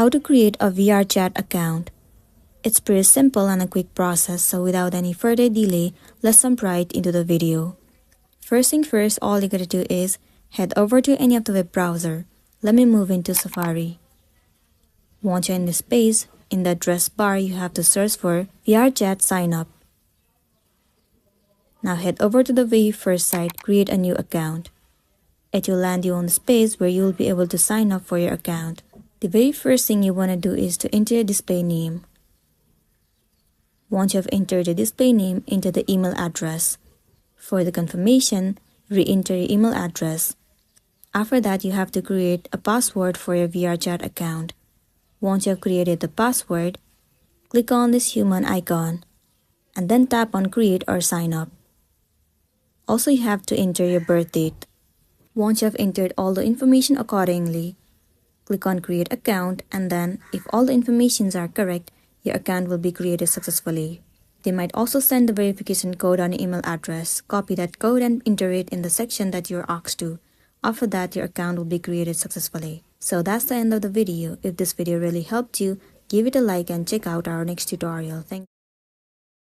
How to create a VRChat account. It's pretty simple and a quick process, so without any further delay, let's jump right into the video. First thing first, all you gotta do is head over to any of the web browser. Let me move into Safari. Once you're in this page, in the address bar you have to search for VRChat sign up. Now head over to the very first site, create a new account. It will land you on the page where you will be able to sign up for your account. The very first thing you want to do is to enter your display name. Once you have entered the display name, enter the email address. For the confirmation, re-enter your email address. After that, you have to create a password for your VRChat account. Once you have created the password, click on this human icon and then tap on create or sign up. Also, you have to enter your birth date. Once you have entered all the information accordingly, click on create account, and then if all the informations are correct, your account will be created successfully. They might also send the verification code on your email address. Copy that code and enter it in the section that you're asked to. After that, your account will be created successfully. So that's the end of the video. If this video really helped you, give it a like and check out our next tutorial. Thank you.